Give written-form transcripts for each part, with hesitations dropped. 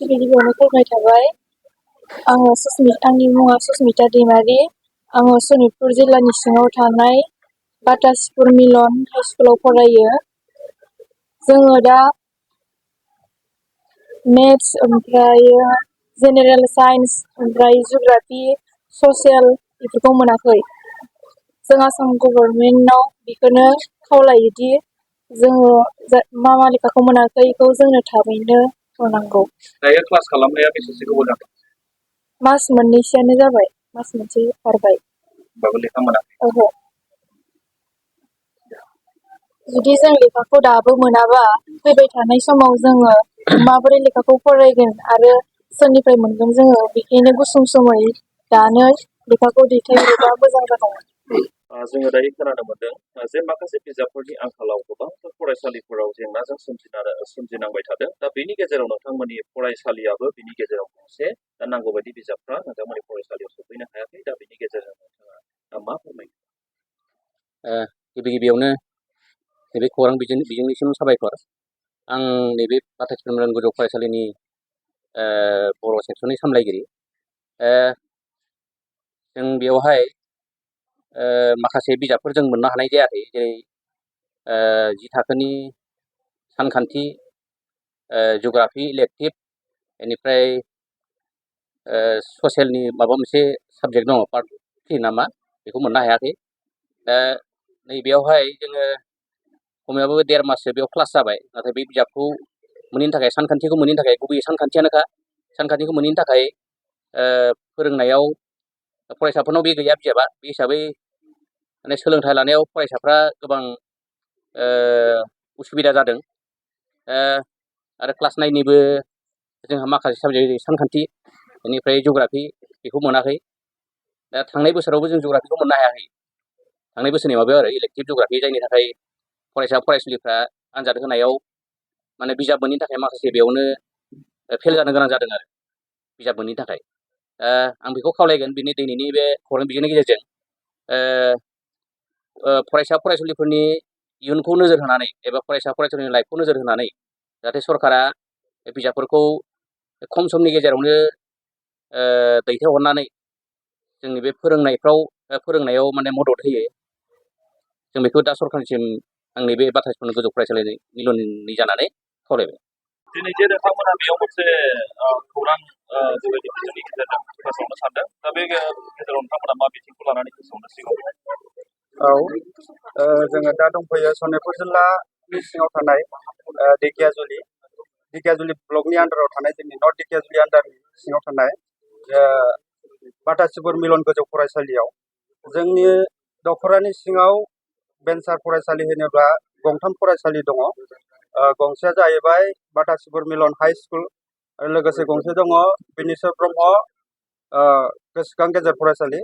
गिबियावनो फोरमायनाय थाबाय। आंनि मुङा सुस्मिता दैमारि। आङो सनितपुर जिल्लानि सिङाव थानाय बाटासिपुर मिलन हाइ स्कुलाव फरायो। जोङो दा मेथ्स ओमफ्राय जेनेरेल साइन्स ओमफ्राय जिअ'ग्राफि ससियेल बेफोरखौ मोनाखै। जों आसाम गभर्नमेन्टनाव बेखौनो खावलायोदि जोङो मा लेखाखौ मोनाखै बेखौ जोंनो थाबैनो हरनांगौ। दायो क्लास खालामनाया बेसेसो गोबाव जाखो? मास मोननैसोआनो जाबाय। मास मोनसे बारबाय। होमबाबो लेखा मोनाखै? ओहो। जुदि जों लेखाखौ दाबो मोनाबा फैबाय थानाय समाव जोङो माबोरै लेखाखौ फरायगोन आरो सोरनिफ्राय मोनगोन जोङो बेखायनो गुसुं समय दानो लेखाखौ दैथायहरोबा मोजां जागौमोन। जोङो दायो खोनानो मोनदों जे माखासे बिजाबफोरनि आंखालाव गोबांथार फरायसालिफोराव जेंनाजों सोमजिनांबाय थादों। दा बेनि गेजेराव नोंथांमोननि फरायसालियाबो बिनि गेजेराव मोनसे नांगौ बायदि बिजाबफ्रा नोंथांमोननि फरायसालियाव सफैनो हायाखै। दा बेनि गेजेरजों नोंथाङा मा फोरमायगोन? गिबियावनो नैबे खौरां बिजोंनिसिम साबायखर। आं नैबे बाटासिपुर मिलन गोजौ फरायसालिनि बर' सेक्सननि सामलायगिरि। जों बेवहाय माखासे बिजाबफोर जों मोननो हानाय जायाखै। जेरै 10 थाखोनि सानखान्थि, जिअ'ग्राफि इलेक्टिभ, बेनिफ्राय ससियेलनि माबा मोनसे साबजेक्ट दङ पार्ट 3 नामा, बेखौ मोननो हायाखै। नैबेयावहाय जोङो खमैबाबो 1.5 माससो बेयाव क्लास जाबाय। नाथाय बे बिजाबखौ मोनैनि थाखाय, सानखान्थिखौ मोनैनि थाखाय, गुबैयै सानखान्थियानोखा, सानखान्थिखौ मोनैनि थाखाय फोरोंनायाव फरायसाफोरनाव बे गैया बिजाबा। बे हिसाबै माने सोलोंथाइ लानायाव फरायसाफ्रा गोबां उसुबिदा जादों। आरो क्लास 9निबो जोंहा माखासे साबजेक्ट सानखान्थि, बेनिफ्राय जिअ'ग्राफि बेखौ मोनाखै। दा थांनाय बोसोरावबो जों जिअ'ग्राफिखौ मोननो हायाखै। थांनाय बोसोरनि माबायाव आरो इलेक्टिभ जिअ'ग्राफि, जायनि थाखाय फरायसुलिफ्रा आनजाद होनायाव माने बिजाब मोनैनि थाखाय माखासे बेयावनो फेल जानो गोनां जादों आरो बिजाब मोनैनि थाखाय। आं बेखौ खावलायगोन दिनैनि बे खौरां बिजोंनि गेजेरजों फरायसुलिफोरनि इयुनखौ नोजोर होनानै एबा फरायसुलिनि लाइफखौ नोजोर होनानै जाहाथे सरकारा बिजाबफोरखौ खम समनि गेजेरावनो दैथायहरनानै जोंनि बे फोरोंनायाव माने मदद होयो। जों बेखौ दा सरकारनिसिम आंनि बे बाटासिपुर गोजौ फरायसालि मिलननि जानानै खावलायबाय। दिनै जे नोंथांमोना बेयाव मोनसे खौरां बेबायदि बिजोंनि गेजेरजों फोसावनो सानदों, दा बे गेजेराव नोंथांमोना मा बिथिंखौ लानानै फोसावनो सिगाङाव? जोङो दा दंफैयो सनितपुर जिल्लानि सिङाव थानाय दिकियाजुलि ब्लकनि आन्दाराव थानाय, जोंनि नर्थ दिकियाजुलि आन्दारनि सिङाव थानाय बाटासिपुर मिलन गोजौ फरायसालियाव। जोंनि दख'रानि सिङाव भेन्सार फरायसालि होनोब्ला गंथाम फरायसालि दङ। गंसेया जाहैबाय बाटासिपुर मिलन हाइ स्कुल, आरो लोगोसे गंसे दङ बिनेस्वर ब्रह्म गोसोखां गेजेर फरायसालि।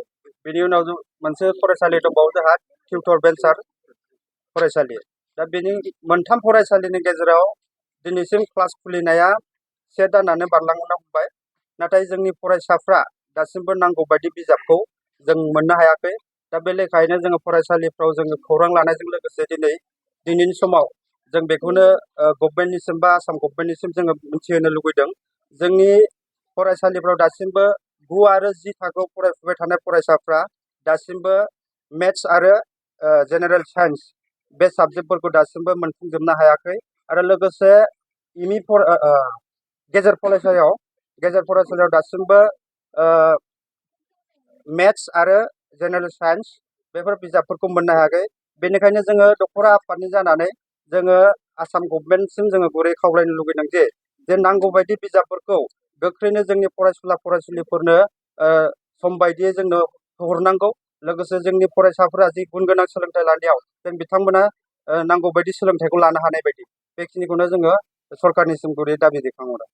बिनि उनाव मोनसे फरायसालि दंबावो जोंहा टिउटर भेन्सार फरायसालि। दा बेनि मोनथाम फरायसालिनि गेजेराव दिनैसिम क्लास खुलिनाया 1 दानानो बारलांनो हमबाय। नाथाय जोंनि फरायसाफ्रा दासिमबो नांगौ बायदि बिजाबखौ जों मोननो हायाखै। दा बे लेखायैनो जोङो फरायसालिफ्राव जोङो खौरां लानायजों लोगोसे दिनैनि समाव जों बेखौनो गभर्नमेन्टनिसिम बा आसाम गभर्नमेन्टनिसिम जोङो मिथिहोनो लुबैदों। जोंनि फरायसालिफ्राव दासिमबो 9 आरो 10 थाखोआव फरायफुबाय थानाय फरायसाफ्रा दासिमबो मेथ्स आरो जेनेरेल साइन्स बे साबजेक्टफोरखौ दासिमबो मोनफुंजोबनो हायाखै। आरो लोगोसे गेजेर फरायसालियाव दासिमबो मेथ्स आरो जेनेरेल साइन्स बेफोर बिजाबफोरखौ मोननो हायाखै। बेनिखायनो जोङो दख'रा आफादनि जानानै जोङो आसाम गभर्नमेन्टसिम जोङो गुरै खावलायनो लुबैदों जे नांगौ बायदि बिजाबफोरखौ गोख्रैनो जोंनि फरायसुलिफोरनो सम बायदियै जोंनो हरनांगौ। लोगोसे जोंनि फरायसाफोरा जि गुन गोनां सोलोंथाइ लानायाव जों बिथांमोना नांगौ बायदि सोलोंथाइखौ लानो हानाय बायदि, बेखिनिखौनो जोङो सरकारनिसिम गुरै दाबि दैखांहरो।